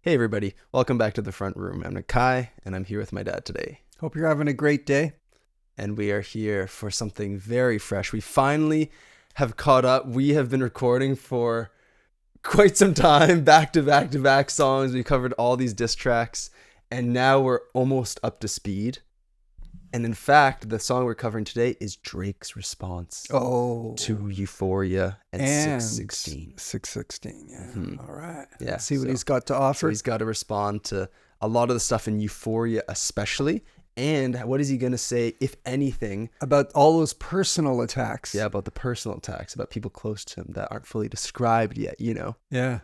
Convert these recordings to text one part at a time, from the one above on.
Hey everybody, welcome back to the front room. I'm Nakai and I'm here with my dad today. Hope you're having a great day. And we are here for something very fresh. We finally have caught up. We have been recording for quite some time, back to back songs. We covered all these diss tracks and now we're almost up to speed. And in fact, the song we're covering today is Drake's response to Euphoria and 616. 616, yeah. Mm-hmm. All right. Yeah. Let's see what he's got to offer. So he's got to respond to a lot of the stuff in Euphoria especially. And what is he going to say, if anything? About all those personal attacks. Yeah, about the personal attacks, about people close to him that aren't fully described yet, you know? Yeah.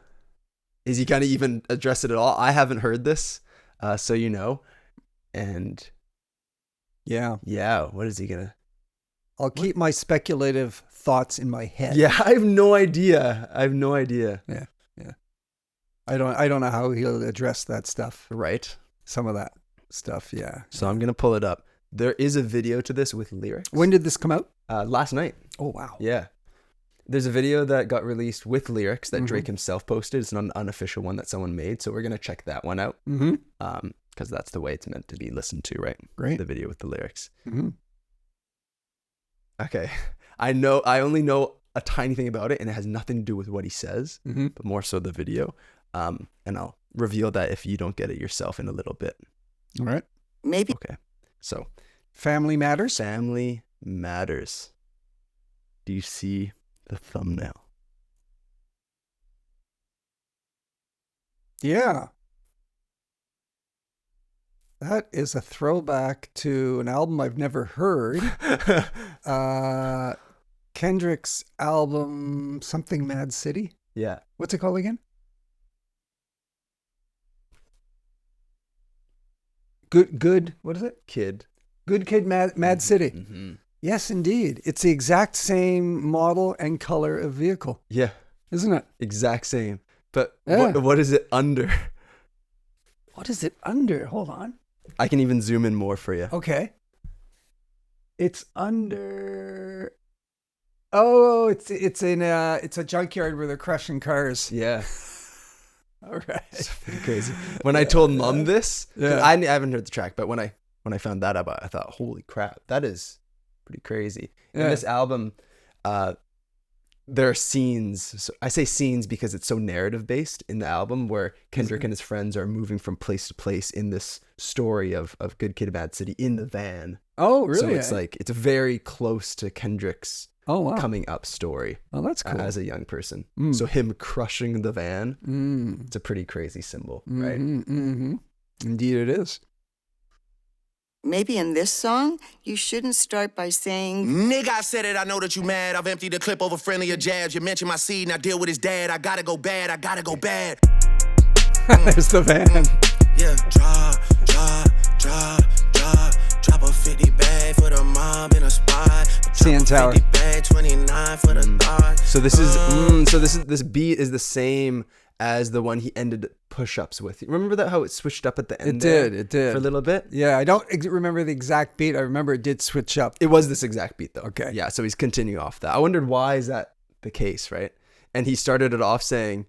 Is he going to even address it at all? I haven't heard this, so you know. And... yeah, what is he gonna? I'll keep my speculative thoughts in my head. Yeah, I have no idea. Yeah. I don't know how he'll address that stuff. Right. Some of that stuff, yeah. So I'm gonna pull it up. There is a video to this with lyrics. When did this come out? Last night. Oh, wow. Yeah. There's a video that got released with lyrics that Drake himself posted. It's an unofficial one that someone made, so we're gonna check that one out. Because that's the way it's meant to be listened to, right? Great. The video with the lyrics. Mm-hmm. Okay. I only know a tiny thing about it, and it has nothing to do with what he says, but more so the video. And I'll reveal that if you don't get it yourself in a little bit. All right. Maybe. Okay. So, Family Matters? Family Matters. Do you see the thumbnail? Yeah. That is a throwback to an album I've never heard. Kendrick's album, something Mad City. Yeah. What's it called again? Good. What is it? Kid. Good Kid, Mad City. Mm-hmm. Yes, indeed. It's the exact same model and color of vehicle, Yeah. isn't it? Exact same. But Yeah. what is it under? What is it under? Hold on. I can even zoom in more for you. Okay. It's under. Oh, it's a junkyard where they're crushing cars. Yeah. All right. It's pretty crazy. When I told Mum this, 'cause Yeah. I haven't heard the track, but when I found that out, I thought, holy crap, that is pretty crazy. In Yeah. this album, there are scenes. So I say scenes because it's so narrative based in the album, where Kendrick and his friends are moving from place to place in this story of Good Kid, Mad City in the van. Oh, really? So it's like it's very close to Kendrick's oh, wow. coming up story Oh, that's cool. as a young person. Mm. So him crushing the van, Mm. it's a pretty crazy symbol, right? Mm-hmm. Indeed, it is. Maybe in this song, you shouldn't start by saying, Nigga, I said it, I know that you mad. I've emptied the clip over friendlier jabs. You mentioned my seed and I deal with his dad. I gotta go bad. There's the van. Yeah, drop a 50 bag for the mob in a spot. CN Tower. 50 bag, 29 for the thought. So this beat is the same as the one he ended push-ups with. Remember that how it switched up at the end? It did. For a little bit. Yeah, I don't remember the exact beat. I remember it did switch up. It was this exact beat though. Okay. Yeah, so he's continuing off that. I wondered why is that the case, right? And he started it off saying,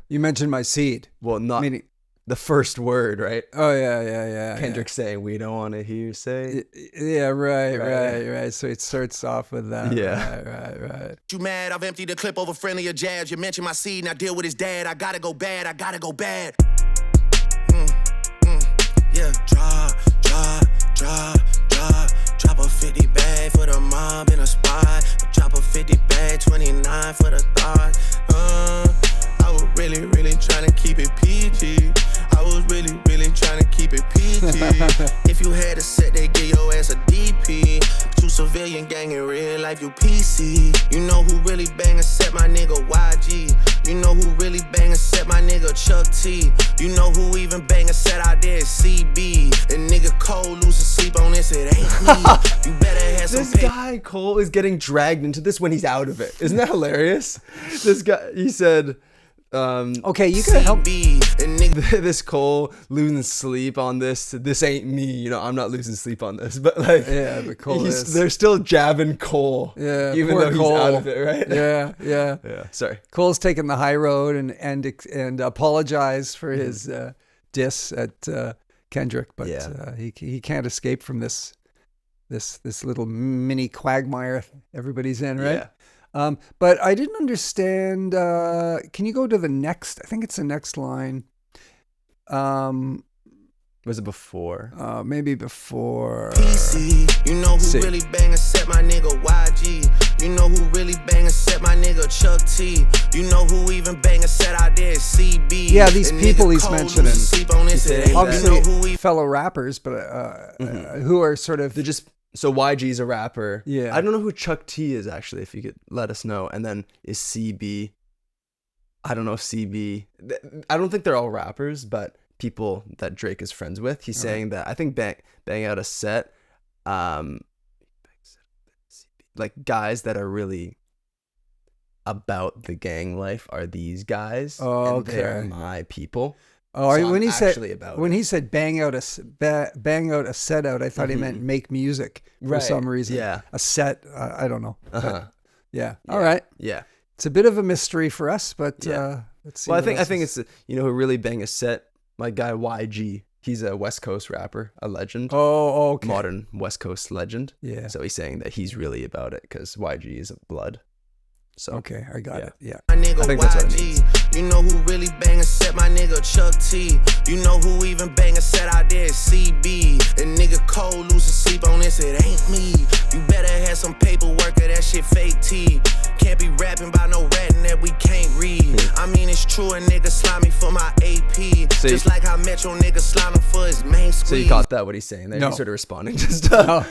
You mentioned my seed. well, not Meaning, the first word, right? oh, yeah. Kendrick saying, we don't want to hear you say. Yeah, right. So it starts off with that. Yeah. Right. You mad? I've emptied the clip over friendlier jabs. You mentioned my seed and I deal with his dad. I gotta go bad. Yeah, drop a 50 bag for the mob in a spot. Drop a 50 bag, 29 for the thought. I was really trying to keep it PG. I was really trying to keep it PG. If you had a set, they give your ass a DP. But you civilian gang in real life, you PC. You know who really bang and set my nigga YG. You know who really bang and set my nigga Chuck T. You know who even bang and set out there is CB. The nigga Cole losing sleep on this, it ain't me. You better have some This guy, Cole, is getting dragged into this when he's out of it. Isn't that hilarious? This guy, he said, Okay, you gotta help. CB, and nigga, this Cole losing sleep on this. This ain't me. You know, I'm not losing sleep on this. But like, Yeah, but Cole is. they're still jabbing Cole. Yeah, even poor though Cole. he's out of it, right? Yeah, yeah. Yeah. Sorry. Cole's taken the high road and apologized for his diss at Kendrick, but Yeah. he can't escape from this little mini quagmire everybody's in, right? Yeah. But I didn't understand. Can you go to the next? I think it's the next line. Was it before? Maybe before. PC. You know who See. really bang except my nigga YG. You know who really bang except my nigga Chuck T. You know who even bang except out there is CB. Yeah, these And people nigga he's Cole mentioning. lose sleep on this, it ain't Obviously, you know who he fellow rappers, but who are sort of They're just so YG's a rapper. Yeah. I don't know who Chuck T is actually. If you could let us know. And then is CB. I don't know if CB. I don't think they're all rappers, but people that Drake is friends with. He's saying that I think bang out a set, like guys that are really about the gang life are these guys. Oh, and they're okay. my people. Oh, So when I'm he said actually about when it. he said bang out a set out, I thought he meant make music for Right, some reason. yeah. A set, I don't know. But, Uh-huh. yeah. All right. Yeah. It's a bit of a mystery for us, but Yeah. let's see. Well, I what think else is- it's you know who really bang a set. My guy YG. He's a West Coast rapper, a legend, Oh, okay. modern West Coast legend. Yeah. So he's saying that he's really about it because YG is blood. So Okay, I got Yeah. it. Yeah. My nigga I think that's what it YG. means. You know who really bang except my nigga Chuck T. You know who even bang except out there is CB. And nigga Cole losing sleep on this, it ain't me. You better have some paperwork or that shit fake T. Can't be rapping by no ratting that we can't read. I mean it's true, a nigga slimy for my AP. So Just you- like how Metro nigga slimy for his main So squeeze. you caught that? What he's saying there? No. He's sort of responding to stuff.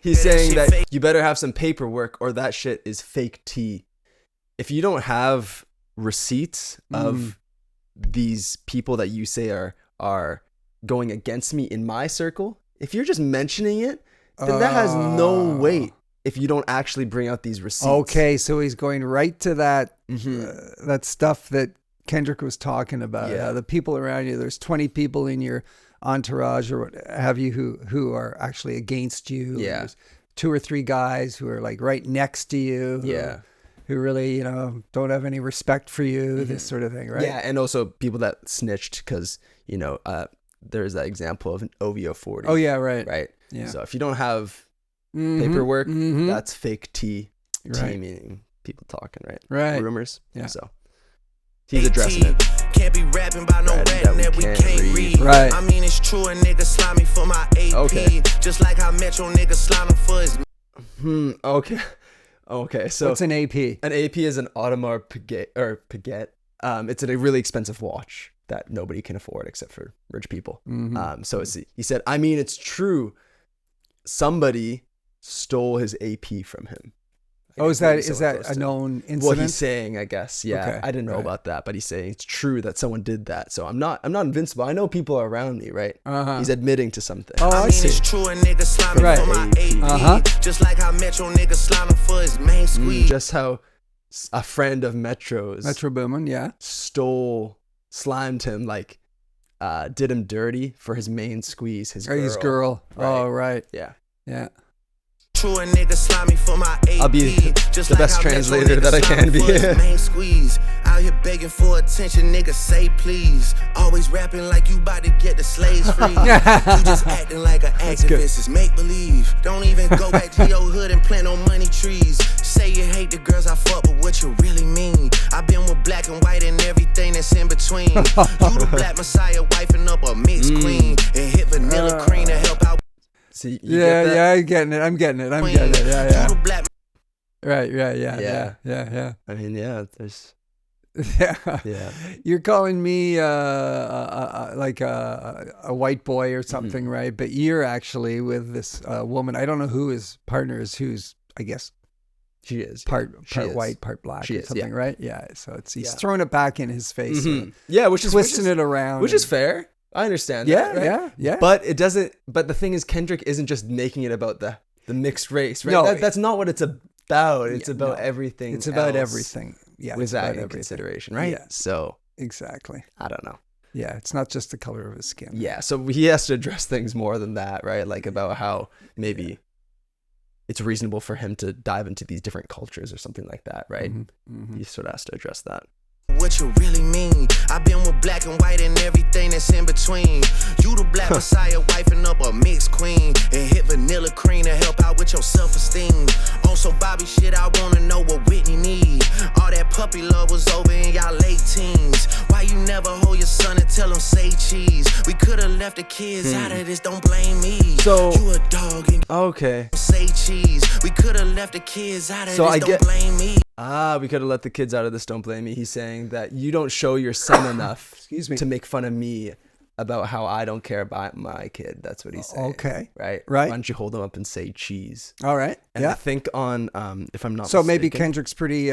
He's Yeah, that saying shit that fake. you better have some paperwork or that shit is fake tea. If you don't have receipts of these people that you say are going against me in my circle, if you're just mentioning it, then that has no weight. If you don't actually bring out these receipts. Okay, so he's going right to that Mhm. that stuff that Kendrick was talking about. Yeah. The people around you. There's 20 people in your entourage or what have you who are actually against you. Yeah. There's 2 or 3 guys who are like right next to you. Yeah. Who really, don't have any respect for you, this sort of thing, right? Yeah, and also people that snitched because, there's that example of an OVO 40. Oh, yeah, right. Right? Yeah. So if you don't have Mhm, paperwork, mhm. that's fake tea. Tea Right. meaning people talking, right? Right. Rumors. Yeah. So he's addressing it. Can't be rapping by no ratting that we can't read. Right. I mean it's true, a nigga slimy for my AP. Okay. Just like how Metro nigga slimy for his Okay. Okay. So What's an AP? an AP is an Audemars Piguet. It's a really expensive watch that nobody can afford except for rich people. Mm-hmm. So he said, I mean, it's true. Somebody stole his AP from him. I Oh, guess is maybe that someone close a to him. known incident? Well, he's saying, I guess, yeah. Okay, I didn't know right. about that, but he's saying it's true that someone did that. So I'm not invincible. I know people are around me, right? Uh-huh. He's admitting to something. Oh, I I mean see. it's true, a nigga slimy Right. for my AP. Uh-huh. Just like how Metro nigga slimy for his main squeeze. Just how a friend of Metro's Metro Boomin, yeah. slimed him, like did him dirty for his main squeeze, his girl. His girl. Oh, right. Yeah. Yeah. True, a nigga slimy for my AP. I'll be Just the like best how Metro translator nigga that I can slimy be. for his main squeeze. Out here begging for attention, nigga say please. Always rapping like you about to get the slaves free. You just acting like an activist, it's make believe. Don't even go back to your hood and plant no money trees. Say you hate the girls I fuck, but what you really mean? I've been with black and white and everything that's in between. You the black messiah wifing up a mixed queen and hit vanilla cream to help out. See, you Yeah, get that? yeah, I'm getting it. queen. Yeah, yeah. You the black Right, yeah. Yeah. I mean, yeah, there's Yeah. yeah. You're calling me like a white boy or something, right? But you're actually with this woman. I don't know who his partner is, who's, I guess, She is. part She is. white, part black She or is, something, yeah. right? Yeah. So he's Yeah. throwing it back in his face, Mhm. Yeah, which is twisting it around. which is fair. I understand. Yeah, that, right? yeah. But it doesn't. But the thing is, Kendrick isn't just making it about the mixed race, right? No. That's not what it's about. It's Yeah, about no. everything. It's about else. everything. yeah, with it's that about in everything. consideration, right? Yeah. So Exactly. I don't know. Yeah, it's not just the color of his skin. Yeah, so he has to address things more than that, right? Like about how maybe it's reasonable for him to dive into these different cultures or something like that, right? He sort of has to address that. What you really mean? I've been with black and white and everything that's in between. You the black messiah wifing up a mixed queen, and hit vanilla cream to help out with your self-esteem. On some Bobby shit, I wanna know what Whitney need. All that puppy love was over in y'all late teens. Why you never hold your son and tell him say cheese? We could've left the kids out of this, don't blame me. So- you a dog and Okay. say cheese. We could've left the kids out of So this, I don't get- blame me. We could have let the kids out of this, don't blame me. He's saying that you don't show your son enough Excuse me. to make fun of me about how I don't care about my kid. That's what he's saying. Okay. Right? Right. Why don't you hold him up and say cheese? All right. And I Yeah. think on, if I'm not So maybe mistaken- Kendrick's pretty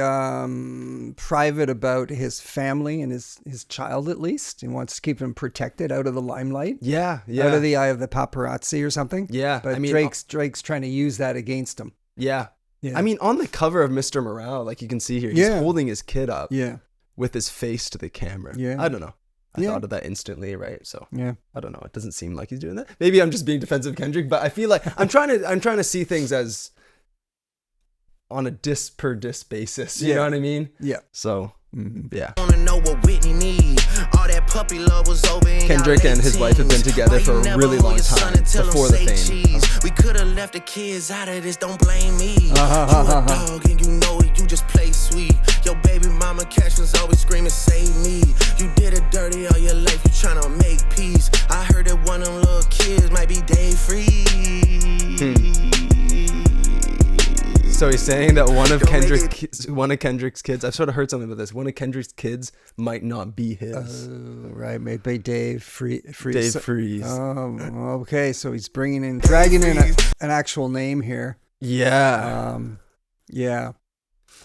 private about his family and his child, at least. He wants to keep him protected out of the limelight, Yeah, yeah. out of the eye of the paparazzi or something. Yeah, But I mean, Drake's trying to use that against him. Yeah. Yeah. I mean, on the cover of Mr. Morale, like you can see here, he's Yeah. holding his kid up Yeah. with his face to the camera. Yeah. I don't know. I Yeah. thought of that instantly, right? So Yeah. I don't know. It doesn't seem like he's doing that. Maybe I'm just being defensive of Kendrick, but I feel like I'm trying to see things as on a disc per disc basis. You Yeah. know what I mean? Yeah. So Mm-hmm. yeah. Wanna know what Whitney need? All that puppy love was over in Kendrick y'all and his late wife have been teens. together Why for you a never really hold long your son time, and tell him before the say fame. cheese? We could have left the kids out of this, don't blame me. You a dog and you know it, you just play sweet. Your baby mama cash was always screaming, save me. You did it dirty all your life, you tryna make peace. I heard that one of them little kids might be day free. So he's saying that one of Don't make Kendrick's kids, I've sort of heard something about this. One of Kendrick's kids might not be his. Right, made by Dave Dave Freeze. Freeze. Okay, so he's dragging in an actual name here. Yeah. Yeah.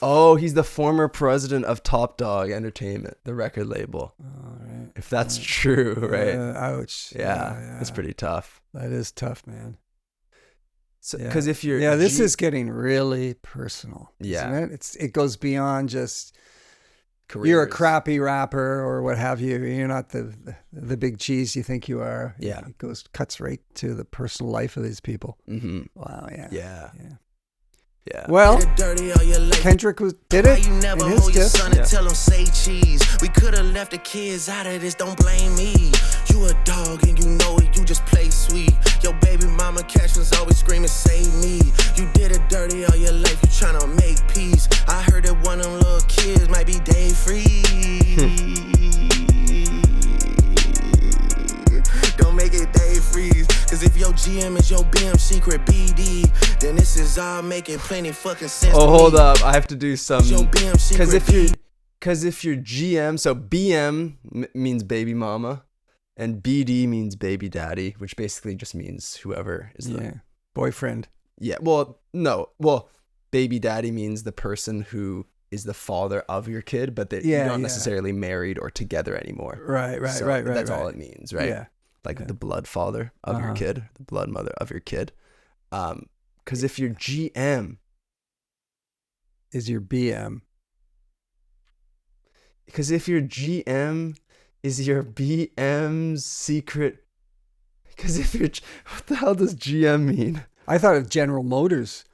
Oh, he's the former president of Top Dog Entertainment, the record label. All right. If that's true, right? Ouch. Yeah, that's pretty tough. That is tough, man. So, Yeah. because if you're this is getting really personal. Yeah. Isn't it? It goes beyond just careers. you're a crappy rapper or what have you. You're not the big cheese you think you are. Yeah. It cuts right to the personal life of these people. Mm-hmm. Wow. Yeah. Yeah. Yeah. Yeah. Well, Did it dirty all your life. Kendrick did Why it you never in his hold your disc. son and tell him say cheese? We could have left the kids out of this, don't blame me. You a dog and you know it, you just play sweet. Your baby mama cash was always screaming, save me. You did it dirty all your life, you tryna make peace. I heard that one of them little kids might be day free. Don't make it day freeze. Cause if your GM is your BM secret BD, then this is all making plenty fucking sense. Oh, to hold me. up. I have to do some. Your BM secret Because if you're GM, so BM means baby mama, and BD means baby daddy, which basically just means whoever is the. Yeah. Boyfriend. Yeah. Well, no. Well, baby daddy means the person who is the father of your kid, but they're Yeah, not yeah. necessarily married or together anymore. Right. So That's all it means, right? Yeah. Like the blood father of your kid, the blood mother of your kid. Because if you're GM, Is your BM. because if your GM is your BM's secret, because if you're, what the hell does GM mean? I thought of General Motors,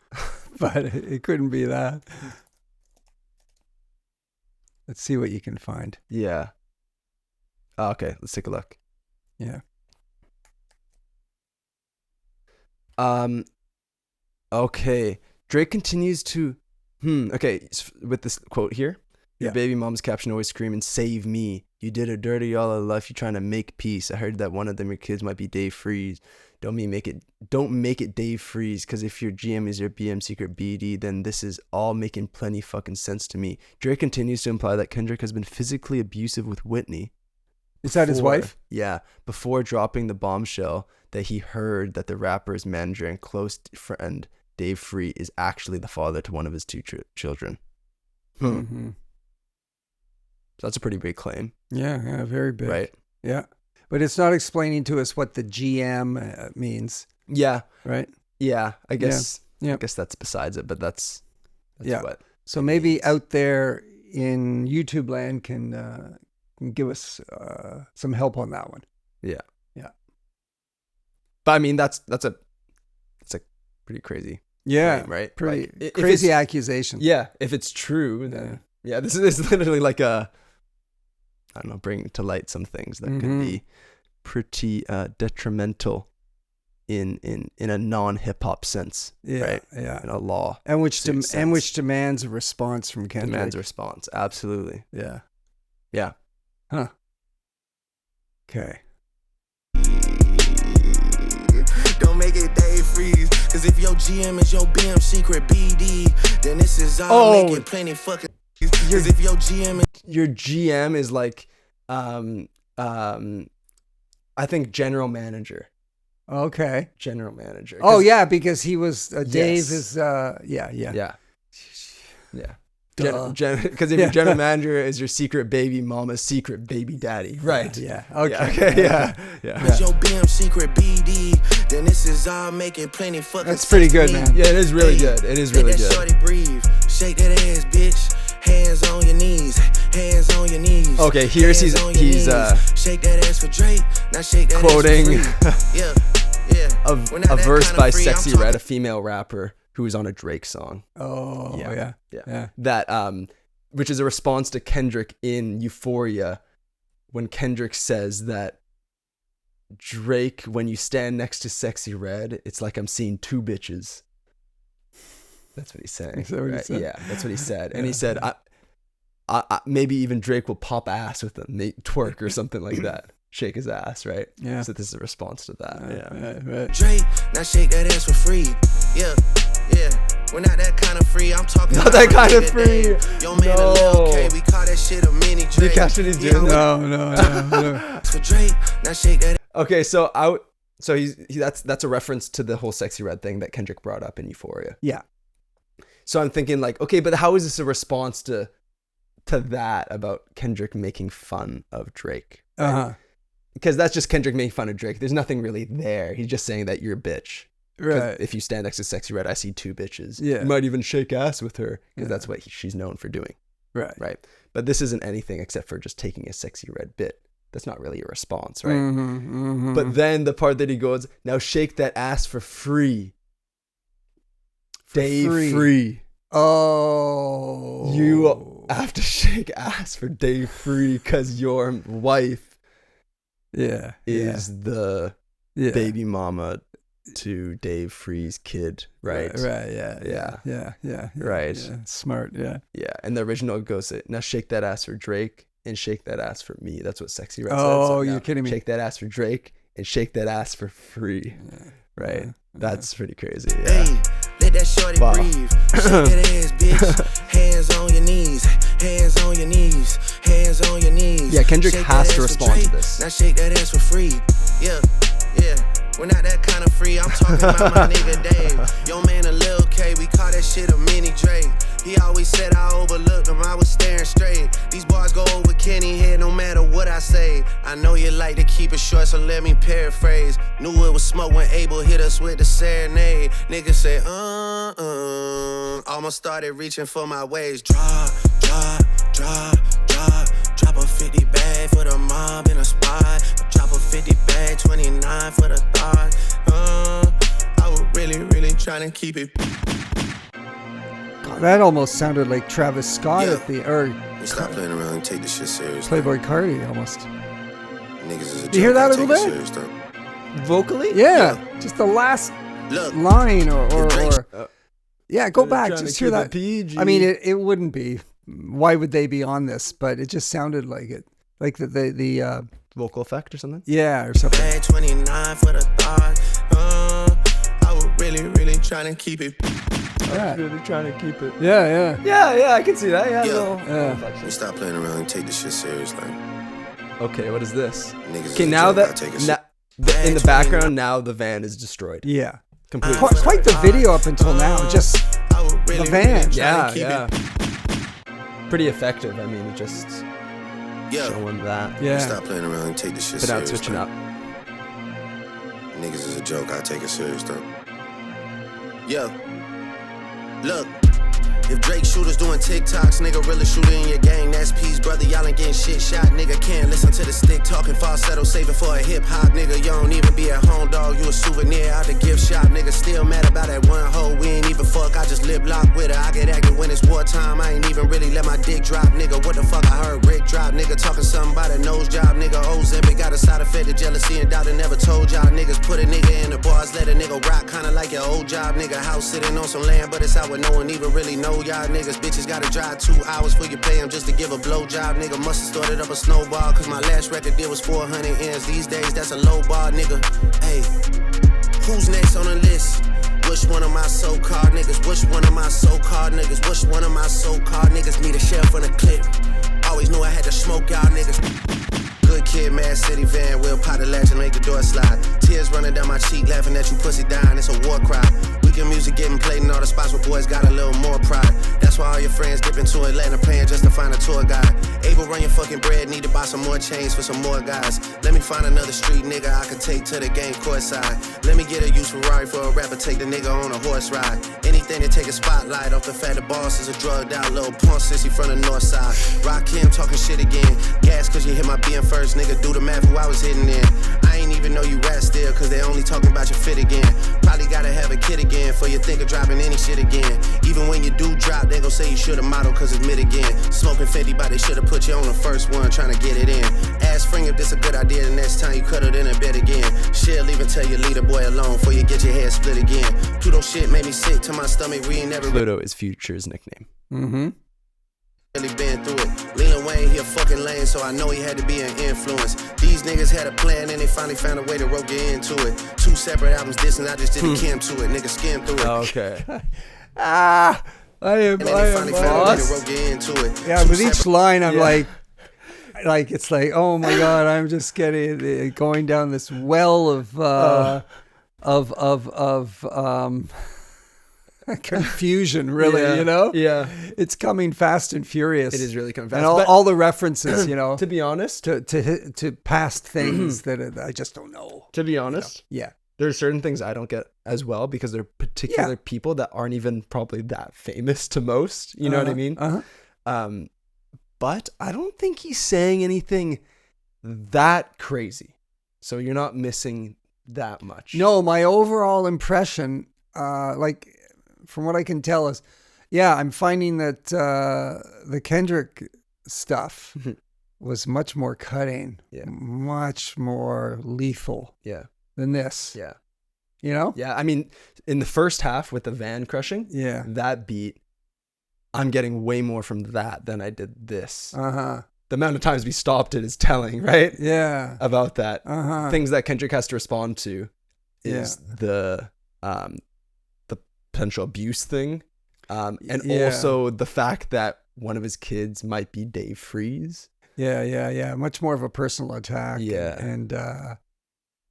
but it couldn't be that. Let's see what you can find. Yeah. Okay, let's take a look. Yeah. Okay. Drake continues to, okay, with this quote here. Your Yeah. baby mom's caption always screaming, save me. You did her dirty all her life. You trying to make peace. I heard that one of them, your kids might be Dave Freeze. Don't make it Dave Freeze. Cause if your GM is your BM secret BD, then this is all making plenty fucking sense to me. Drake continues to imply that Kendrick has been physically abusive with Whitney. Is that his wife? Yeah, before dropping the bombshell that he heard that the rapper's manager and close friend Dave Free is actually the father to one of his two children. Mm-hmm. So that's a pretty big claim, Yeah, very big. right? Yeah. But it's not explaining to us what the GM means, Yeah, right? yeah. I guess. Yeah. I guess that's besides it, but that's Yeah. what. So maybe out there in YouTube land can give us some help on that one. Yeah. Yeah. But I mean, that's a pretty crazy claim, right? Pretty Like, if crazy it's- accusation. Yeah, if it's true, then yeah, this is literally like I don't know, bringing to light some things that could be pretty detrimental in a non-hip hop sense, right? Yeah. In a law And which sense. which demands a response from Kendrick. demands a response. Absolutely. Yeah. Yeah. Huh. Okay. Don't make it Dave Freeze. Cause if your GM is your BM secret BD, then this is all making plenty fucking. Cause if your GM is Your GM is like I think general manager. Okay. General manager. Oh 'Cause- yeah, because he was Dave Yes. is yeah. Yeah. Duh. Because if your general manager is your secret baby mama's secret baby daddy, right? Yeah. Yeah, Okay. okay. Yeah. is your BM secret BD, then this is all making plenty fucking. That's pretty good, sense to me. man. Yeah, it is really good. It is Let really that good. shorty breathe. Shake that ass, bitch. Hands on your knees. Hands on your knees. Okay, here's Hands on your he's knees. Shake that ass for Drake. Now shake that quoting ass for free. Yeah. We're not a that verse kinda by free. I'm Sexy talking- Red, a female rapper who was on a Drake song. Oh Yeah. yeah. That which is a response to Kendrick in Euphoria, when Kendrick says that Drake, when you stand next to Sexy Red, it's like I'm seeing two bitches. That's what he's saying. Is that what he right? said? Yeah, that's what he said. And he Yeah. said, I maybe even Drake will pop ass with him, twerk or something like that. Shake his ass, right? Yeah. So this is a response to that. Yeah. Right. Drake, now shake that ass for free. Yeah. We're not that kind of free. I'm talking Not about that my kind of nigga free. Dave. Yo, man, No. a Lil K. We call that shit a mini Drake. Do you catch what he's doing? No. For Drake, now shake that. Okay, so that's a reference to the whole Sexy Red thing that Kendrick brought up in Euphoria. Yeah. So I'm thinking like, okay, but how is this a response to that about Kendrick making fun of Drake? Uh-huh. Because that's just Kendrick making fun of Drake. There's nothing really there. He's just saying that you're a bitch. 'Cause Right. If you stand next to Sexy Red, I see two bitches. Yeah. You might even shake ass with her because Yeah. that's what she's known for doing. Right. Right. But this isn't anything except for just taking a Sexy Red bit. That's not really a response, right? Mm-hmm. But then the part that he goes, now shake that ass for free. Dave free. Oh. You have to shake ass for Dave free because your wife is the baby mama to Dave Free's kid, right? Right. Yeah. Right. Yeah. Smart. Yeah. Yeah. And the original goes, now shake that ass for Drake and shake that ass for me. That's what Sexy Red said. Oh, So you're now kidding me. Shake that ass for Drake and shake that ass for free. Right. Yeah. That's pretty crazy. Yeah. Hey, let that shorty Wow. breathe. Shake that ass, bitch. Hands on your knees. Hands on your knees. Hands on your knees. Yeah, Kendrick Shake has that to ass for respond to Drake. this. Now shake that ass for free. Yeah. We're not that kind of free. I'm talking about my nigga Dave. Yo, man, a Lil K. We call that shit a mini Drake. He always said I overlooked him. I was staring straight. These bars go over Kenny head no matter what I say. I know you like to keep it short, so let me paraphrase. Knew it was smoke when Abel hit us with the serenade. Niggas say, Almost started reaching for my waist. Drop a 50 bag for the mob in a spot. Drop a 50 bag, 29 for the thought. I was really trying to keep it. That almost sounded like Travis Scott Yeah. at the or Stop playing around and take this shit serious. Playboy Cardi almost. Niggas is a joke. You hear that a I take little it bit? serious, though. Vocally? Yeah, just the last Look, line or yeah, go They're back, trying to just hear keep it that. PG. I mean, it wouldn't be. Why would they be on this? But it just sounded like it, like the vocal effect or something. yeah or something. bag 29 for the thought. I was really trying to keep it. Yeah. Really trying to keep it. Yeah, Yeah, I can see that. Yeah. Yeah. little Yeah. We stop playing around and take this shit serious, like Okay, what is this? niggas. Okay, is a now joke, I that take it in the background, now the van is destroyed. yeah. Completely. Quite the video up until now. Just I was really the van. trying Yeah, to keep yeah. it. Pretty effective. I mean, just Yeah. showing that. yeah. Stop playing around and take this shit But now serious. it's switching like, up. Niggas is a joke, I take it serious though. Yeah. Look, If Drake shooters doing TikToks, nigga really shooting in your gang. That's peace, brother. Y'all ain't getting shit shot. Nigga can't listen to the stick talking falsetto, saving for a hip hop. Nigga, you don't even be at home, dog. You a souvenir out the gift shop. Nigga still mad about that one hoe. We ain't even fuck. I just lip lock with her. I get active when it's wartime. I ain't even really let my dick drop. Nigga, what the fuck I heard Rick drop? Nigga talking something about a nose job. Nigga, Ozempic got a side effect of jealousy and doubt. I never told y'all niggas put a nigga in the bars, let a nigga rock, kinda like your old job. Nigga, house sitting on some land, but it's out where no one even really know y'all niggas. Bitches gotta drive 2 hours for you pay them just to give a blowjob. Nigga must've started up a snowball, cause my last record deal was 400 ends. These days, that's a low bar, nigga. Hey, who's next on the list? Which one of my so-called niggas? Which one of my so-called niggas? Which one of my so-called niggas need a sheriff on the clip? Always knew I had to smoke y'all niggas. Good kid, Mad City van, we'll pot the latch and make the door slide. Tears running down my cheek, laughing at you pussy dying, it's a war cry. Weekend music getting played in all the spots where boys got a little more pride. That's why all your friends dip into Atlanta paying just to find a tour guide. Able run your fucking bread, need to buy some more chains for some more guys. Let me find another street nigga I can take to the game courtside. Let me get a used Ferrari for a rapper, take the nigga on a horse ride. Anything to take a spotlight off the fact the boss is a drugged out little punk sissy from the north side. Rock him talking shit again. Gas cause you hit my being first, nigga do the math who I was hitting in. I ain't even know you rap still cause they only talking about your fit again. Probably gotta have a kid again for you think of dropping any shit again. Even when you do drop, they gon' say you should've modeled cause it's mid again. Smoking 50, but they should've put you on the first one trying to get it in. Ask Spring if this a good idea, the next time you cuddle in a bed again. Shit, even tell your leader boy alone before you get your head split again. Pluto shit made me sick to my stomach, we ain't never Pluto is Future's nickname. Mm-hmm. really been through it. Lil Wayne, he a fucking lame, so I know he had to be an influence. These niggas had a plan and they finally found a way to rope you into it. 2 separate albums dissing, I just did a Kim to it. Nigga skimmed through it. Okay. I am And then they finally found a way to lost. rope you into it. Yeah, 2 with each separate- line, I'm Yeah. like it's like, oh my god, I'm just getting going down this well of confusion. Really, Yeah. you know, Yeah. it's coming fast and furious. It is really coming fast. and all, But all the references, you know, to be honest, to past things that I just don't know. yeah, there's certain things I don't get as well because they're particular people that aren't even probably that famous to most. You know what I mean? Uh-huh. But I don't think he's saying anything that crazy. So you're not missing that much. No, my overall impression, like from what I can tell, is, yeah, I'm finding that the Kendrick stuff was much more cutting, Yeah. much more lethal Yeah. than this. Yeah. You know? Yeah. I mean, in the first half with the van crushing, Yeah. that beat, I'm getting way more from that than I did this. Uh-huh. The amount of times we stopped it is telling, right? Yeah. About that. Uh-huh. Things that Kendrick has to respond to is the potential abuse thing. And Yeah. also the fact that one of his kids might be Dave Freeze. Yeah. Much more of a personal attack. Yeah. And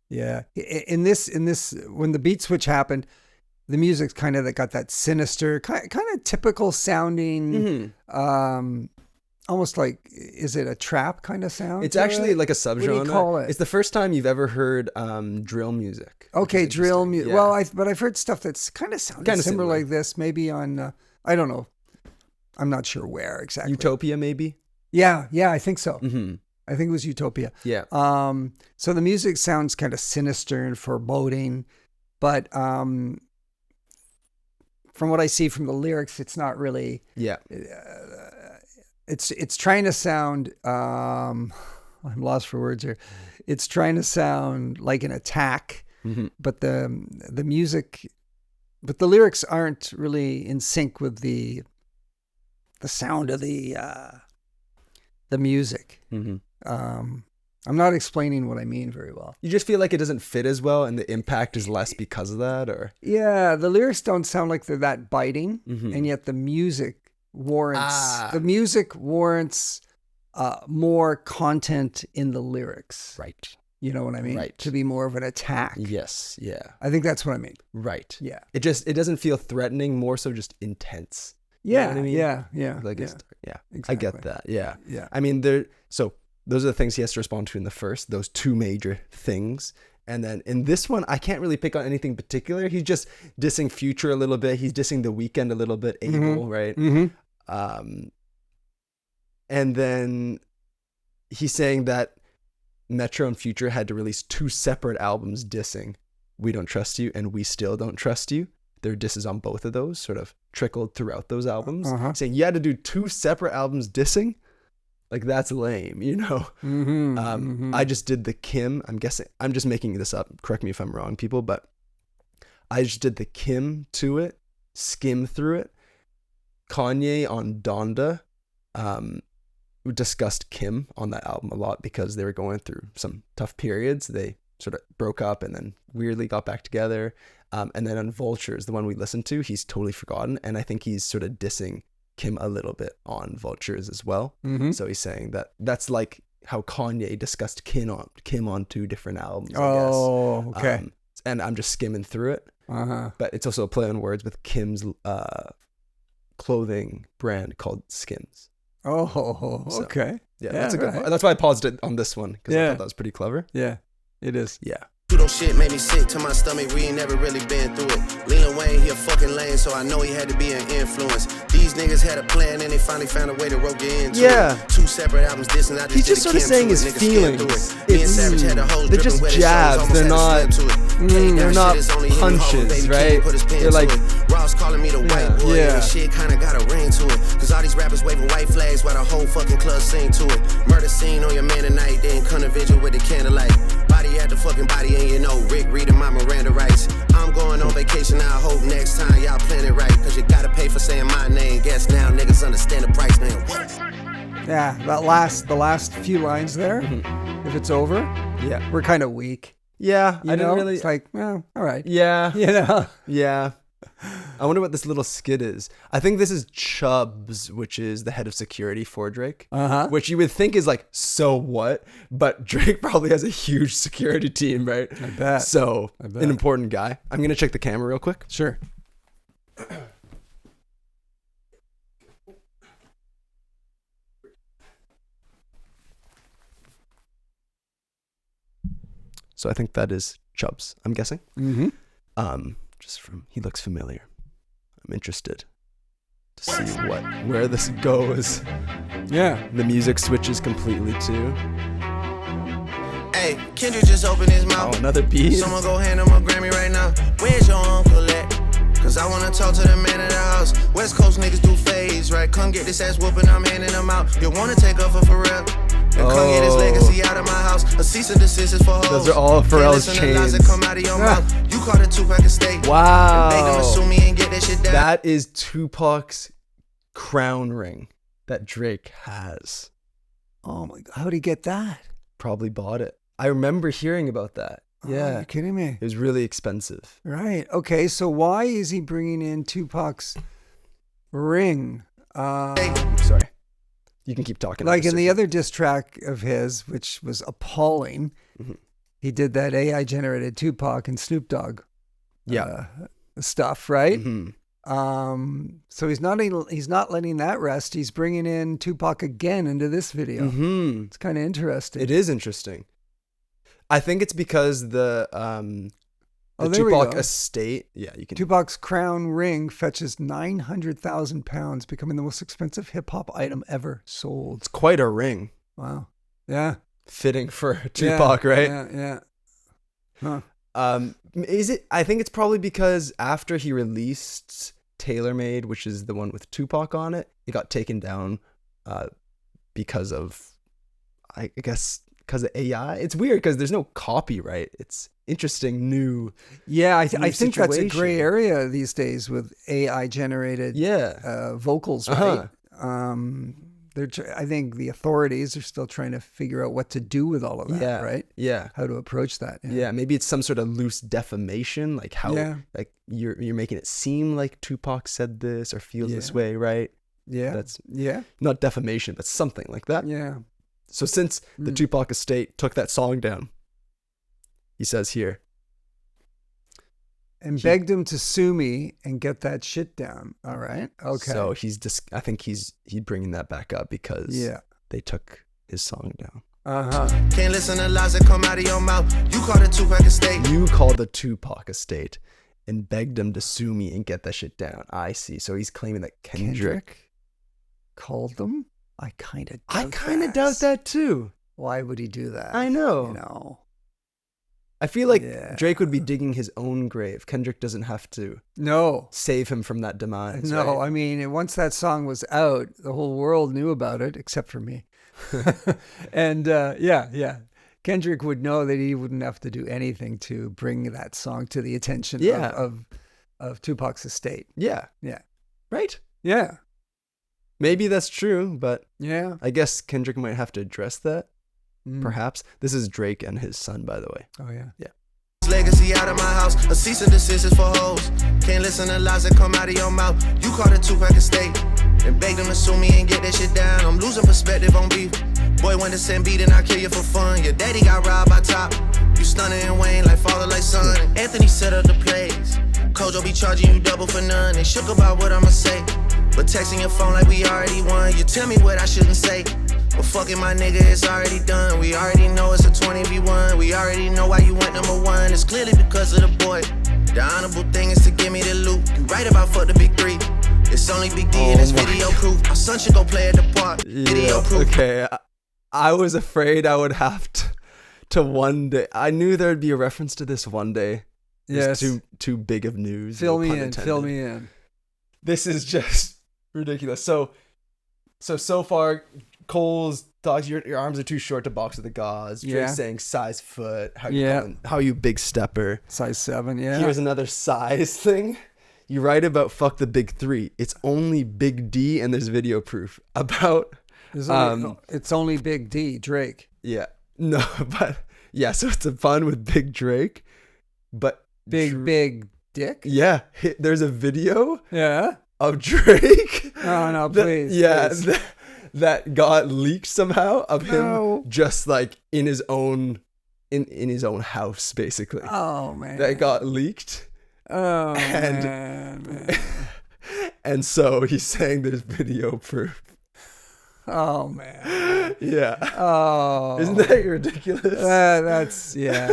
yeah. In this, when the beat switch happened, the music's kind of got that sinister, kind of typical sounding, almost like, is it a trap kind of sound? It's to actually it? like a What do subgenre. you call it? It's the first time you've ever heard drill music. which Okay, is drill interesting. music. Yeah. Well, but I've heard stuff that's kind of sounded Kinda similar similar. like this, maybe on, I don't know. I'm not sure where exactly. Utopia, maybe. Yeah, I think so. Mm-hmm. I think it was Utopia. Yeah. So the music sounds kind of sinister and foreboding, but from what I see from the lyrics, it's not really. Yeah. It's trying to sound. I'm lost for words here. It's trying to sound like an attack, Mm-hmm. but the music, but the lyrics aren't really in sync with the sound of the music. Mm-hmm. I'm not explaining what I mean very well. You just feel like it doesn't fit as well, and the impact is less because of that, or Yeah, the lyrics don't sound like they're that biting, Mhm. and yet the music warrants Ah. more content in the lyrics. right. You know what I mean? Right. To be more of an attack. Yes. Yeah. I think that's what I mean. Right. Yeah. It doesn't feel threatening, more so just intense. You know Yeah. what I mean? Yeah. Like yeah. it's, yeah. I Exactly. get that. Yeah. Yeah. I mean, so those are the things he has to respond to in the first, those 2 major things. And then in this one, I can't really pick on anything particular. He's just dissing Future a little bit. He's dissing The Weeknd a little bit. Abel, right? Mm-hmm. And then he's saying that Metro and Future had to release 2 separate albums dissing We Don't Trust You and We Still Don't Trust You. There are disses on both of those, sort of trickled throughout those albums. Saying you had to do 2 separate albums dissing? Like, that's lame, you know? I just did the Kim. I'm guessing, I'm just making this up. Correct me if I'm wrong, people, but I just did the Kim to it, skim through it. Kanye on Donda discussed Kim on that album a lot because they were going through some tough periods. They sort of broke up and then weirdly got back together. And then on Vultures, the one we listened to, he's totally forgotten. And I think he's sort of dissing Kim a little bit on Vultures as well. So he's saying that that's like how Kanye discussed Kim on 2 different albums, I guess. Oh, okay. And I'm just skimming through it. But it's also a play on words with Kim's clothing brand called Skims. Oh, okay. Yeah, that's a good one. That's why I paused it on this one, because I thought that was pretty clever. Yeah, it is. Yeah. Pseudo shit made me sick to my stomach, we ain't never really been through it. Lil Wayne, he a fucking lame, so I know he had to be an influence. These niggas had a plan and they finally found a way to roll get into it. 2 separate albums dissing, I just He's did just a sort of Kim saying to it. his Niggas scared through feelings. it. Me and Savage had the hoes They're dripping just wet, his shows jabs. almost They're had to not. swim to it. They're not Shit is only hitting hard when punches, Baby King right? put his pen They're to like, it. Ross calling me the white boy, Yeah. and shit kinda got a ring to it. Cause all these rappers waving white flags while the whole fucking club sing to it. Murder scene on your man tonight, then come to vigil with the candlelight. Body at the fucking body, and you know Rick reading my Miranda rights. I'm going on vacation, I hope next time y'all plan it right. Cause you gotta pay for saying my name. Guess now niggas understand the price, man. What? Yeah, the last few lines there, if it's over, yeah. we're kind of weak. Yeah, You I know? didn't really. It's like, well, all right. Yeah. You know? Yeah. I wonder what this little skit is. I think this is Chubbs, which is the head of security for Drake. Which you would think is like, so what? But Drake probably has a huge security team, right? I bet. So, I bet. an important guy. I'm going to check the camera real quick. Sure. So I think that is Chubbs, I'm guessing. Just from, he looks familiar. I'm interested to see where this goes. Yeah. The music switches completely too. Hey, Kendrick just opened his mouth. Oh, another beat. Someone go hand him a Grammy right now. Where's your uncle at? Cause I wanna talk to the man of the house. West Coast niggas do phase, right? Come get this ass whooping, I'm handing them out. You wanna take off for Pharrell? And come get his legacy out of my house. A cease and desist is for hoes. Those are all Pharrell's Can't listen to lies that chains. come out of your mouth. You caught a Tupac estate. Wow. And beg them to sue me and get that shit down. That is Tupac's crown ring that Drake has. Oh my God. How'd he get that? Probably bought it. I remember hearing about that. Oh, Yeah. you're kidding me. It was really expensive. Right. Okay. So why is he bringing in Tupac's ring? Sorry. You can keep talking. Like in the other diss track of his, which was appalling, he did that AI generated Tupac and Snoop Dogg stuff, right? So he's not letting that rest. He's bringing in Tupac again into this video. It's kind of interesting. It is interesting. I think it's because the there we Tupac go. estate. Yeah, you can. Tupac's crown ring fetches 900,000 pounds, becoming the most expensive hip hop item ever sold. It's quite a ring. Wow. Yeah. Fitting for Tupac, right? Yeah. Huh. Is it? I think it's probably because after he released TaylorMade, which is the one with Tupac on it, it got taken down because of, I guess, because of AI. It's weird because there's no copyright. It's interesting new. Yeah, I new think that's a gray situation. area these days with AI generated vocals, right? I think the authorities are still trying to figure out what to do with all of that, right? Yeah. How to approach that. Yeah, maybe it's some sort of loose defamation, like how like you're making it seem like Tupac said this or feels this way, right? Yeah. That's Yeah. not defamation, but something like that. Yeah. So since the Tupac estate took that song down, he says here, And begged him to sue me and get that shit down. All right. Okay. So he's I think he's bringing that back up because they took his song down. Can't listen to lies that come out of your mouth. You call the Tupac estate. You called the Tupac estate and begged him to sue me and get that shit down. I see. So he's claiming that Kendrick called them? I kind of doubt that too. Why would he do that? I know. You know. I feel like Drake would be digging his own grave. Kendrick doesn't have to save him from that demise. No, right? I mean, once that song was out, the whole world knew about it, except for me. And Kendrick would know that he wouldn't have to do anything to bring that song to the attention of Tupac's estate. Yeah. Yeah. Right? Yeah. Maybe that's true, but Yeah. I guess Kendrick might have to address that. Perhaps. This is Drake and his son, by the way. Oh, yeah. Yeah. Legacy out of my house, a cease and desist is for hoes. Can't listen to lies that come out of your mouth. You call the Tupac estate and beg them to sue me and get that shit down. I'm losing perspective on beef. Boy, when to send beat and I kill you for fun. Your daddy got robbed by Top. You stunning and Wayne like father, like son. Anthony set up the plays. Kojo be charging you double for none. They shook about what I'ma say, but texting your phone like we already won. You tell me what I shouldn't say, but fucking my nigga, it's already done. We already know it's a 20v1. We already know why you went number one. It's clearly because of the boy. The honorable thing is to give me the loot. You right about fuck the big three. It's only Big D and it's video proof. Our son should go play at the park. Video proof. Okay, I was afraid I would have to one day. I knew there would be a reference to this one day. Yes. It's too big of news. Fill no me pun in. intended. Fill me in. This is just ridiculous. So far, Cole's talks. Your arms are too short to box with the gauze. Drake's Yeah. saying size foot. How Yeah. how you big stepper. Size 7, yeah. Here's another size thing. You write about fuck the big three. It's only Big D, and there's video proof about. It's only Big D, Drake. Yeah. No, but yeah. So it's a fun with Big Drake, but Big Dick? yeah. There's a video Yeah. of Drake. Oh, no, that- please. yeah. please. That got leaked somehow of No. him just like in his own in his own house, basically. Oh, man. That got leaked. Oh, and- man. And so he's saying there's video proof. Oh, man. Yeah. Oh. Isn't that ridiculous? That's, yeah.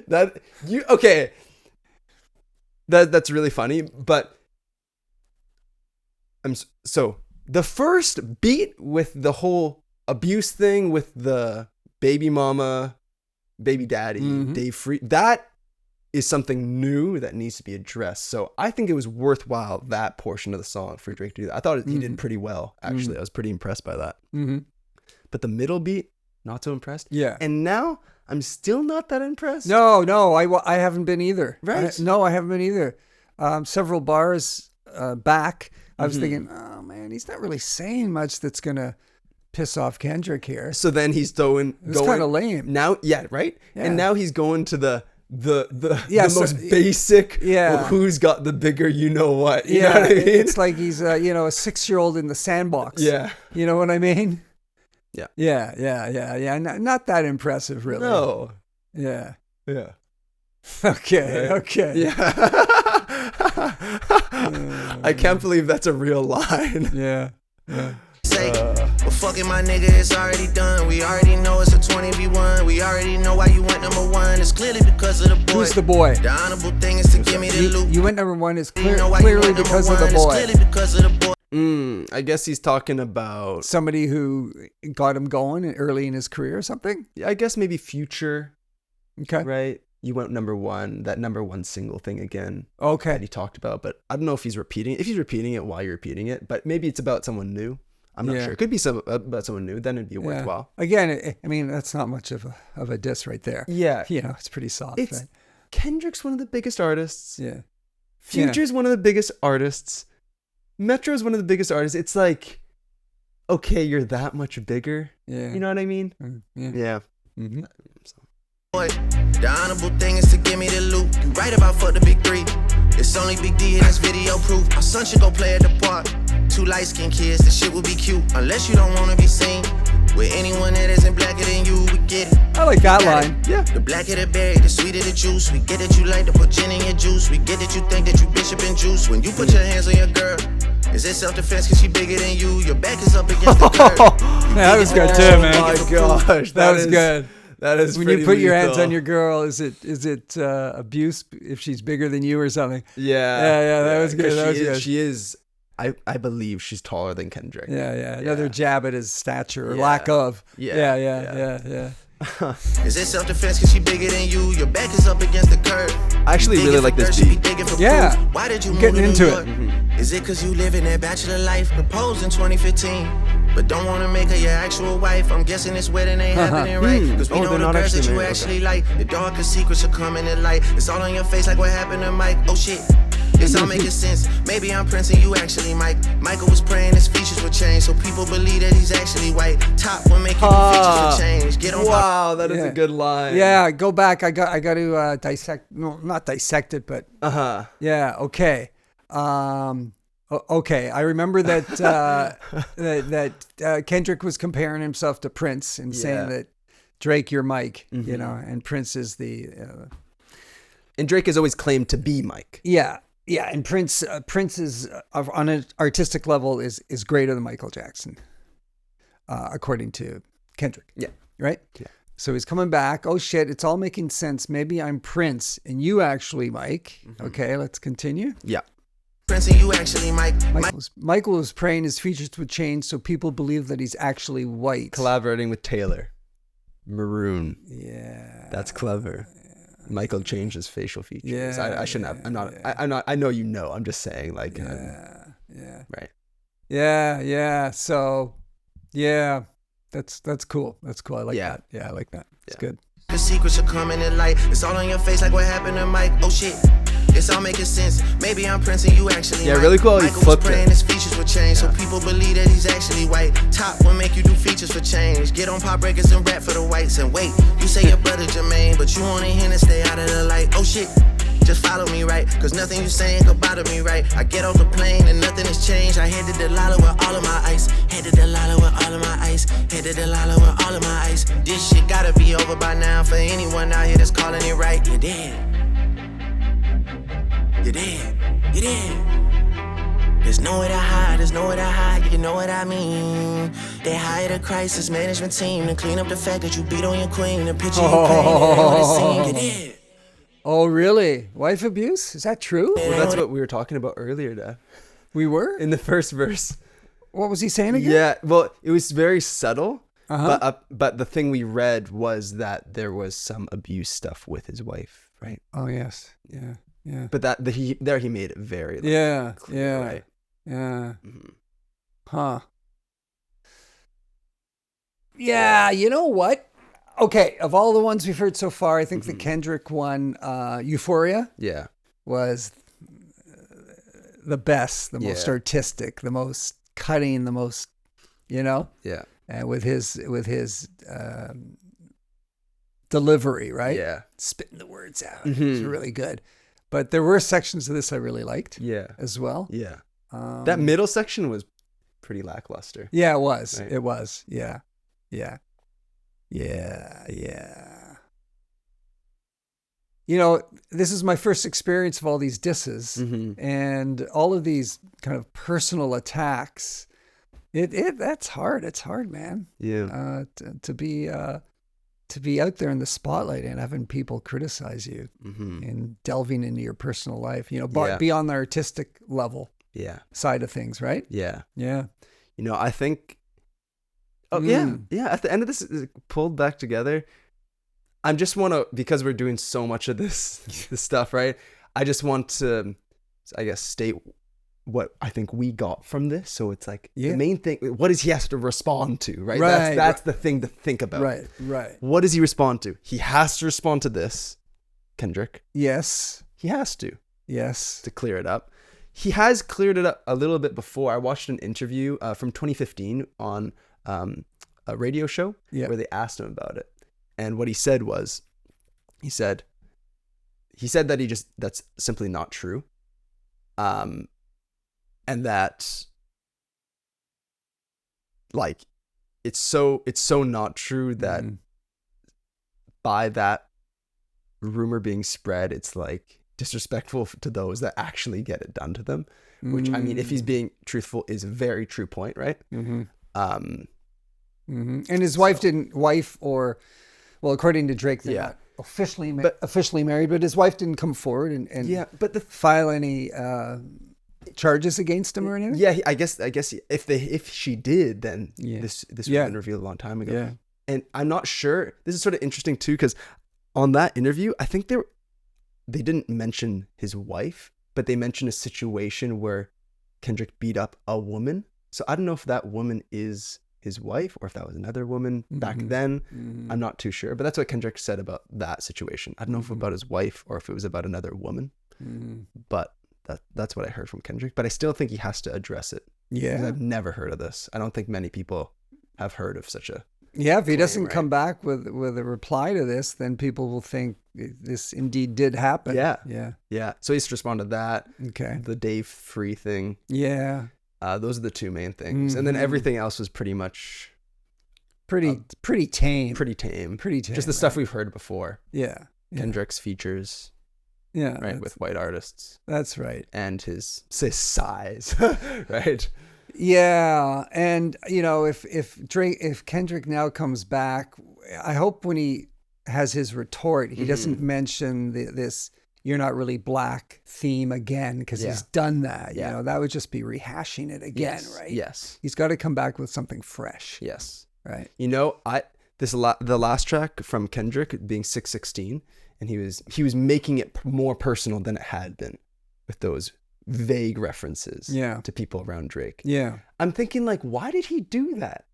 That you okay. That's really funny, but so the first beat with the whole abuse thing with the baby mama, baby daddy, Dave Free, that is something new that needs to be addressed. So I think it was worthwhile, that portion of the song, for Drake to do that. I thought he did pretty well, actually. I was pretty impressed by that. Mm-hmm. But the middle beat, not so impressed. Yeah. And now I'm still not that impressed. No, I haven't been either. Right. I haven't been either. Several bars back, I was thinking, oh man, he's not really saying much that's gonna piss off Kendrick here. So then he's going. It's kind of lame. Now, yeah, right. Yeah. And now he's going to the Yeah, most basic. Yeah. Well, who's got the bigger? You know what? You know Yeah, what I mean? it's like he's a 6-year-old in the sandbox. Yeah. You know what I mean? Yeah. Yeah. Not that impressive, really. No. Yeah. Yeah. Okay. Right. Okay. Yeah. I can't believe that's a real line. Yeah. Say, but fucking my nigga, it's already done. We already know it's a 20v1. We already know why you went number one. It's clearly because of the boy. Who's the boy? The honorable thing is to give me the loot. You went number one is You know why you clearly went number because of the one. It's boy. clearly because of the boy. I guess he's talking about. Somebody who got him going early in his career or something. I guess maybe Future, Okay. right? You went number one, that number one single thing again. that Okay. he talked about, but I don't know if he's repeating. If he's repeating it, why you're repeating it, but maybe it's about someone new. I'm not Yeah. sure. It could be about someone new. Then it'd be worthwhile. Again, I mean, that's not much of a diss right there. Yeah, It's pretty soft. it's right? Kendrick's one of the biggest artists. Yeah. Future's one of the biggest artists. Metro's one of the biggest artists. It's like, okay, you're that much bigger. Yeah. You know what I mean? Yeah. Yeah. Mm-hmm. Boy, the honorable thing is to give me the loot. You right about fuck the big three. It's only Big D and it's video proof. Our son should go play at the park. 2 light-skinned kids, the shit would be cute. Unless you don't wanna be seen with anyone that isn't blacker than you, we get it. I like that Got line. it. Yeah. The blacker the berry, the sweeter the juice. We get that you like to put gin in your juice. We get that you think that you bishop and juice. When you put your hands on your girl, Is it self-defense cause she bigger than you? Your back is up against the curb. That was good too, Oh man. my gosh, That was good. That is When you pretty put your hands lethal. on your girl, is it abuse if she's bigger than you or something? Yeah, Yeah, that was good, 'cause that was good. She is. I believe she's taller than Kendrick. Yeah. Another jab at his stature or Yeah. lack of. Yeah, Yeah. Is it self-defense cause she bigger than you? Your back is up against the curb. I actually really like this beat. Yeah. Why did you I'm move getting to New into York? it. Is it cause you live in that bachelor life? Proposed in 2015, but don't wanna make her your actual wife. I'm guessing this wedding ain't happening right. Cause we Oh, know they're the not girls that actually you married, actually like. The darkest secrets are coming to light. It's all on your face like what happened to Mike. Oh shit. It's all making sense. Maybe I'm Prince and you actually Mike. Michael was praying his features would change, so people believe that he's actually white. Top will make you do features for change. Get on Wow, that is Yeah. a good line. Yeah, go back. I got to dissect. No, not dissect it, but yeah. Okay. Okay. I remember that that Kendrick was comparing himself to Prince and saying Yeah. that Drake, you're Mike. You know, and Prince is the. And Drake has always claimed to be Mike. Yeah. And Prince is on an artistic level is greater than Michael Jackson, according to Kendrick. Yeah. Right. Yeah. So he's coming back. Oh shit! It's all making sense. Maybe I'm Prince and you actually Mike. Okay, let's continue. Yeah. Prince and you actually Mike. Michael was praying his features would change so people believe that he's actually white. Collaborating with Taylor. Maroon. Yeah. That's clever. Michael changed his facial features. Yeah, I shouldn't have. I'm not. I know you know. I'm just saying. Like. Yeah. Right. Yeah. So, yeah, that's cool. That's cool. I like Yeah. that. Yeah, I like that. It's Yeah. good. The secrets are coming to light. It's all on your face like what happened to Mike. Oh shit. It's all making sense. Maybe I'm Prince and you actually Yeah, Mike. really cool how he Michael was flipped praying it. his features would change, so people believe that he's actually white. Top will make you do features for change. Get on pop breakers and rap for the whites. And wait, you say your brother Jermaine, but you only him to stay out of the light. Oh shit. Just follow me, right? Cause nothing you saying could bother me, right? I get off the plane and nothing has changed. I head to Delilah with all of my ice. Head to Delilah with all of my ice. Head to Delilah with all of my ice. This shit gotta be over by now for anyone out here that's calling it right. You're dead. You're dead. You're dead. There's nowhere to hide, you know what I mean. They hired a crisis management team to clean up the fact that you beat on your queen. The picture you painted on the scene. You're dead. Oh, really? Wife abuse? Is that true? Well, that's what we were talking about earlier, Dad. We were? In the first verse. What was he saying again? Yeah. Well, it was very subtle. Uh-huh. But the thing we read was that there was some abuse stuff with his wife, right? Oh, yes. Yeah. But he made it very clear, right? Yeah. Mhm. Huh. Yeah, you know what? Okay, of all the ones we've heard so far, I think the Kendrick one, Euphoria, Yeah. was the best, the most Yeah. artistic, the most cutting, the most, Yeah. and with his delivery, right? Yeah. Spitting the words out. Mhm. It's really good. But there were sections of this I really liked Yeah. as well. Yeah. That middle section was pretty lackluster. Yeah, it was. Right. It was. Yeah. You know, this is my first experience of all these disses and all of these kind of personal attacks. That's hard. It's hard, man. Yeah. To be out there in the spotlight and having people criticize you and delving into your personal life, Yeah. beyond the artistic level Yeah. side of things, right? Yeah. Yeah. I think. Oh yeah. At the end of this, is pulled back together. I just want to, because we're doing so much of this stuff, right? I just want to, I guess, state what I think we got from this. So it's like the main thing. What does he has to respond to, right? That's the thing to think about. Right. What does he respond to? He has to respond to this, Kendrick. Yes. He has to clear it up. He has cleared it up a little bit before. I watched an interview from 2015 on a radio show where they asked him about it. And what he said was, he said that that's simply not true. And that, like, it's so not true that by that rumor being spread, it's like disrespectful to those that actually get it done to them. which I mean, if he's being truthful, is a very true point, right? And his wife according to Drake, they're not officially married, but his wife didn't come forward and file any charges against him or anything. Yeah, I guess if she did, then this would have been revealed a long time ago. Yeah. And I'm not sure. This is sort of interesting too, because on that interview, I think they didn't mention his wife, but they mentioned a situation where Kendrick beat up a woman. So I don't know if that woman is his wife or if that was another woman back then. I'm not too sure, but that's what Kendrick said about that situation. I don't know if about his wife or if it was about another woman, but that's what I heard from Kendrick. But I still think he has to address it. Yeah. 'Cause I've never heard of this. I don't think many people have heard of such a if he doesn't come back with a reply to this, then people will think this indeed did happen. Yeah. So he's responded to that. Okay. The Dave Free thing. Yeah. Those are the two main things. And then everything else was pretty much pretty tame. Pretty tame. Just the right? stuff we've heard before. Yeah. Kendrick's features. Yeah. Right. With white artists. That's right. And his size. Right. Yeah. And if Kendrick now comes back, I hope when he has his retort, he doesn't mention this "you're not really black" theme again, because he's done that. Yeah. That would just be rehashing it again, right? Yes. He's got to come back with something fresh. Yes. Right. The last track from Kendrick being 616, and he was making it more personal than it had been with those vague references to people around Drake. Yeah. I'm thinking, like, why did he do that?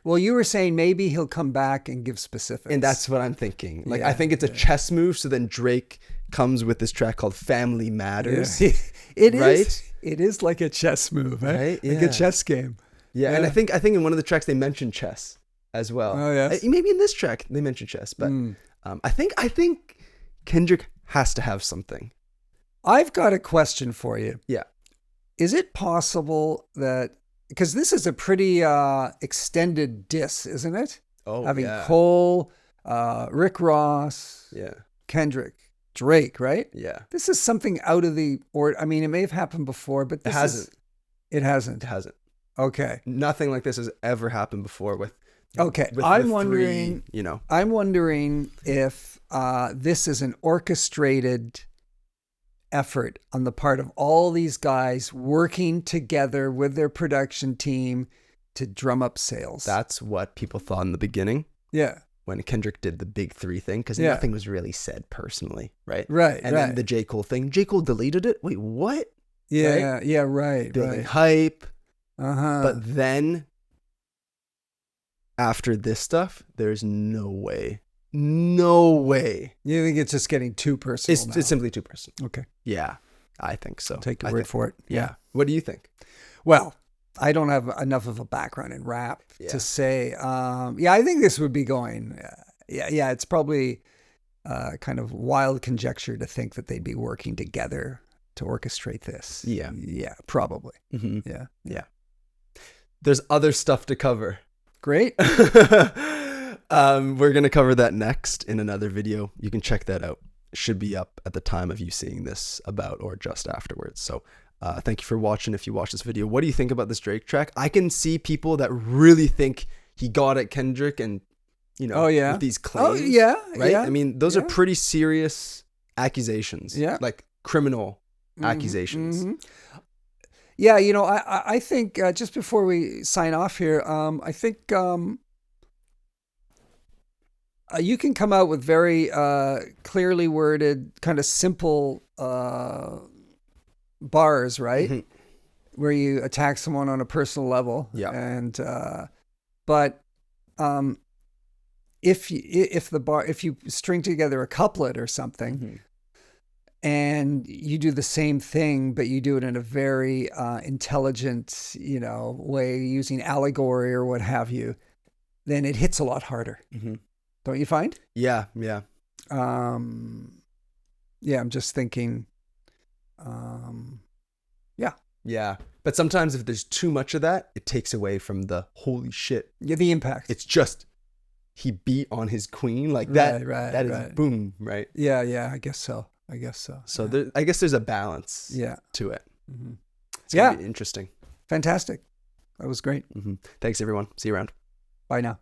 Well, you were saying maybe he'll come back and give specifics. And that's what I'm thinking. Like, I think it's a chess move. So then Drake comes with this track called Family Matters. Yeah. It right? It is like a chess move, right? Like a chess game. Yeah. And I think in one of the tracks they mentioned chess as well. Oh, yes. Maybe in this track they mentioned chess, but I think Kendrick has to have something. I've got a question for you. Yeah. Is it possible that, because this is a pretty extended diss, isn't it? Oh, Having Cole, Rick Ross, Kendrick, Drake, right? Yeah. This is something out of the order. I mean, it may have happened before, but It hasn't. It hasn't. It hasn't. Okay. Nothing like this has ever happened before with. Okay. With I'm wondering. Three, I'm wondering if this is an orchestrated effort on the part of all these guys working together with their production team to drum up sales. That's what people thought in the beginning. Yeah. When Kendrick did the big three thing, because nothing was really said personally, right? Right. And then the J. Cole thing. J. Cole deleted it. Wait, what? Yeah. Right? Yeah. Right. Building hype. Uh-huh. But then after this stuff, there's no way. No way. You think it's just getting too personal now? It's simply too personal. Okay. Yeah, I think so. Take your word for it. Yeah. What do you think? Well, I don't have enough of a background in rap to say. I think this would be going. It's probably kind of wild conjecture to think that they'd be working together to orchestrate this. Yeah. Yeah, probably. Mm-hmm. Yeah. There's other stuff to cover. Great. We're going to cover that next in another video. You can check that out. It should be up at the time of you seeing this about or just afterwards. So thank you for watching. If you watch this video, what do you think about this Drake track? I can see people that really think he got at Kendrick and, with these claims. Oh, yeah. Right? Yeah, I mean, those are pretty serious accusations. Yeah. Like criminal accusations. Mm-hmm. Yeah, I think just before we sign off here, I think you can come out with very clearly worded, kind of simple bars, right? Mm-hmm. Where you attack someone on a personal level. Yeah. And but if you string together a couplet or something. Mm-hmm. And you do the same thing, but you do it in a very intelligent, way, using allegory or what have you, then it hits a lot harder. Mm-hmm. Don't you find? Yeah. I'm just thinking. Yeah. But sometimes if there's too much of that, it takes away from the holy shit. Yeah, the impact. It's just he beat on his queen like that. Right. That is boom, right? Yeah. I guess so. So I guess there's a balance to it. Mm-hmm. It's going to be interesting. Fantastic. That was great. Thanks, everyone. See you around. Bye now.